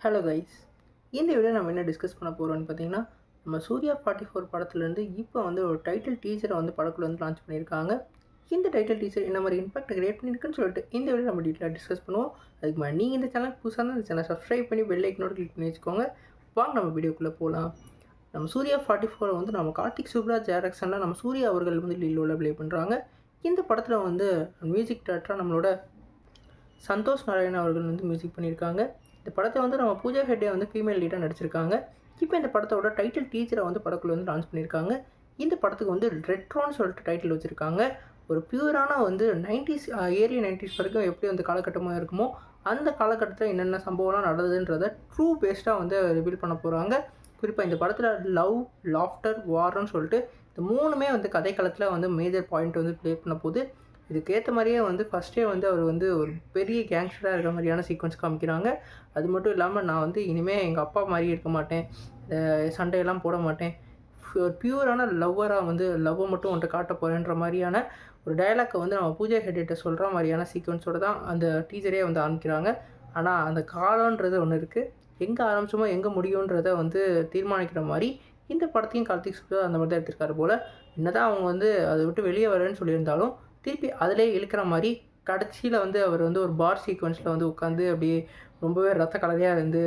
Hello guys, இந்த video நம்ம என்ன டிஸ்கஸ் பண்ண போகிறோம்னு பார்த்தீங்கன்னா, நம்ம சூர்யா 44 படத்துலேருந்து இப்போ வந்து ஒரு டைட்டில் டீசரை வந்து படக்குள்ள வந்து லான்ச் பண்ணியிருக்காங்க. இந்த டைட்டில் டீசர் என்ன மாதிரி இம்பாக்ட் கிரியேட் பண்ணியிருக்குன்னு சொல்லிட்டு இந்த வீடியோ நம்ம டீட்டெயிலாக டிஸ்கஸ் பண்ணுவோம். அதுக்கு முன்னாடி நீங்கள் இந்த சேனலுக்கு புதுசாக இருந்தால் இந்த சேனல் சப்ஸ்கிரைப் பண்ணி பெல் ஐக்கனோட கிளிக் பண்ணி வச்சுக்கோங்க. வாங்க நம்ம வீடியோக்குள்ளே போகலாம். நம்ம சூர்யா 44 வந்து நம்ம கார்த்திக் சுப்ராஜ் டைரக்ஷனில் நம்ம சூர்யா அவர்கள் வந்து லீலோவில் ப்ளே பண்ணுறாங்க. இந்த படத்தில் வந்து மியூசிக் டேரக்டராக நம்மளோட சந்தோஷ் நாராயணன் அவர்கள் வந்து மியூசிக் பண்ணியிருக்காங்க. இந்த படத்தை வந்து நம்ம பூஜா ஹெட்டே வந்து ஃபீமேல் லீடாக நடிச்சிருக்காங்க. இப்போ இந்த படத்தோட டைட்டில் டீச்சரை வந்து படக்குள்ள வந்து லான்ச் பண்ணியிருக்காங்க. இந்த படத்துக்கு வந்து ரெட்ரோன்னு சொல்லிட்டு டைட்டில் வச்சுருக்காங்க. ஒரு பியூரான வந்து 90s ஏர்லி 90s வரைக்கும் எப்படி அந்த காலகட்டமாக இருக்குமோ அந்த காலகட்டத்தில் என்னென்ன சம்பவம்லாம் நடந்ததுன்றதை ட்ரூ பேஸ்டாக வந்து ரிவீல் பண்ண போகிறாங்க. குறிப்பாக இந்த படத்தில் லவ், லாஃப்டர், வார்ன்னு சொல்லிட்டு இந்த மூணுமே வந்து கதைக்களத்தில் வந்து மேஜர் பாயிண்ட் வந்து ப்ளே பண்ண போகுது. இதுக்கேற்ற மாதிரியே வந்து ஃபஸ்ட்டே வந்து அவர் வந்து ஒரு பெரிய கேங்ஸ்டராக இருக்கிற மாதிரியான சீக்வன்ஸ் காமிக்கிறாங்க. அது மட்டும் இல்லாமல் நான் வந்து இனிமேல் எங்கள் அப்பா மாதிரி இருக்க மாட்டேன், சண்டையெல்லாம் போட மாட்டேன், ஒரு பியூரான லவ்வராக வந்து லவ்வை மட்டும் வந்துட்டு காட்ட போகிறேன்ற மாதிரியான ஒரு டைலாக்கை வந்து நம்ம பூஜா ஹெட்டிட்ட சொல்கிற மாதிரியான சீக்வன்ஸோடு தான் அந்த டீச்சரே வந்து ஆரம்பிக்கிறாங்க. ஆனால் அந்த காலன்றது ஒன்று இருக்குது, எங்கே ஆரம்பிச்சோமோ எங்கே முடியுன்றதை வந்து தீர்மானிக்கிற மாதிரி இந்த படத்தையும் கார்த்திக் சுப்ராஜ் அந்த மாதிரி தான் எடுத்திருக்காரு போல். என்னதான் அவங்க வந்து அதை விட்டு வெளியே வரேன்னு சொல்லியிருந்தாலும் திருப்பி அதிலே இழுக்கிற மாதிரி கடைசியில் வந்து அவர் வந்து ஒரு பார் சீக்வன்ஸில் வந்து உட்காந்து அப்படியே ரொம்பவே ரத்த கலவையாக வந்து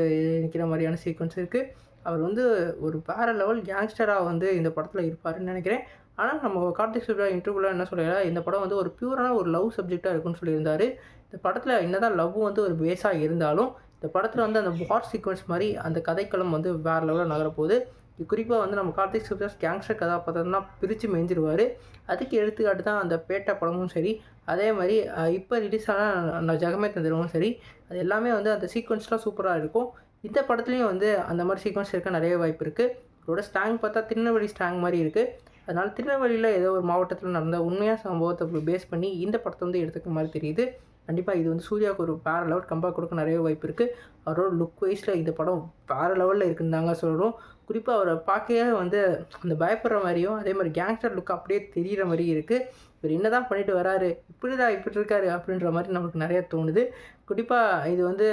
நிற்கிற மாதிரியான சீக்வன்ஸ் இருக்குது. அவர் வந்து ஒரு வேறு லெவல் கேங்ஸ்டராக வந்து இந்த படத்தில் இருப்பாருன்னு நினைக்கிறேன். ஆனால் நம்ம கார்த்திக் சுப்ராஜ் இன்டர்வியூவில் என்ன சொல்லலாம், இந்த படம் வந்து ஒரு பியூரான ஒரு லவ் சப்ஜெக்டாக இருக்குன்னு சொல்லியிருந்தார். இந்த படத்தில் என்னதான் லவ் வந்து ஒரு பேஸாக இருந்தாலும் இந்த படத்தில் வந்து அந்த பார் சீக்வன்ஸ் மாதிரி அந்த கதைக்களம் வந்து வேறு லெவலில் நகரப்போகுது. இது குறிப்பாக வந்து நம்ம கார்த்திக் சுப்ராஜ் கேங்ஸ்டர் கதாபாத்திரம்லாம் பிரித்து மேய்ஞ்சிருவார். அதுக்கு எடுத்துக்காட்டு தான் அந்த பேட்டை படமும் சரி, அதே மாதிரி இப்போ ரிலீஸ் ஆன ஜகமே தந்திரமும் சரி, அது எல்லாமே வந்து அந்த சீக்வன்ஸ்லாம் சூப்பராக இருக்கும். இந்த படத்துலேயும் வந்து அந்த மாதிரி சீக்வன்ஸ் இருக்க நிறைய வாய்ப்பு இருக்குது. இதோட ஸ்லாங் பார்த்தா திருநெல்வேலி ஸ்லாங் மாதிரி இருக்குது. அதனால் திருநெல்வேலியில் ஏதோ ஒரு மாவட்டத்தில் நடந்த உண்மையான சம்பவத்தை பேஸ் பண்ணி இந்த படத்தை வந்து எடுத்துக்க மாதிரி தெரியுது. கண்டிப்பாக இது வந்து சூர்யாவுக்கு ஒரு வேறு லெவல் கம்பேக் கொடுக்க நிறைய வாய்ப்பு இருக்குது. அவரோட லுக் வைஸில் இந்த படம் வேறு லெவலில் இருக்குன்னு தாங்க சொல்கிறோம். குறிப்பாக அவரை பார்க்கவே வந்து அந்த பயப்படுற மாதிரியும் அதே மாதிரி கேங்ஸ்டர் லுக் அப்படியே தெரிகிற மாதிரி இருக்குது. இவர் என்ன தான் பண்ணிட்டு வராரு, இப்படி இருக்காரு அப்படின்ற மாதிரி நமக்கு நிறைய தோணுது. குறிப்பாக இது வந்து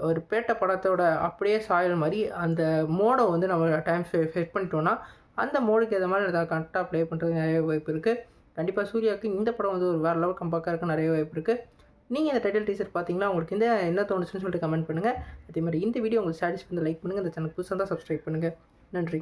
ஒரு பேட்டை படத்தோட அப்படியே சாயல் மாதிரி அந்த மோடை வந்து நம்ம டைம் செட் பண்ணிட்டோன்னா அந்த மோடுக்கு ஏற்ற மாதிரி ஏதாவது கரெக்டாக ப்ளே பண்ணுறதுக்கு நிறைய வாய்ப்பு இருக்குது. கண்டிப்பாக சூர்யாவுக்கு இந்த படம் வந்து ஒரு வேறு லெவல் கம்பேக்காக இருக்க நிறைய வாய்ப்பு இருக்குது. நீங்கள் இந்த டைட்டில் டீசர் பார்த்தீங்களா, உங்களுக்கு என்ன தோணுச்சுன்னு சொல்லிட்டு கமெண்ட் பண்ணுங்கள். அதே மாதிரி இந்த வீடியோ உங்களுக்கு சாட்டிஸ்ஃபை பண்ணி லைக் பண்ணுங்கள். இந்த சேனல் புதுசாக தான் சப்ஸ்கிரைப் பண்ணுங்கள். நன்றி.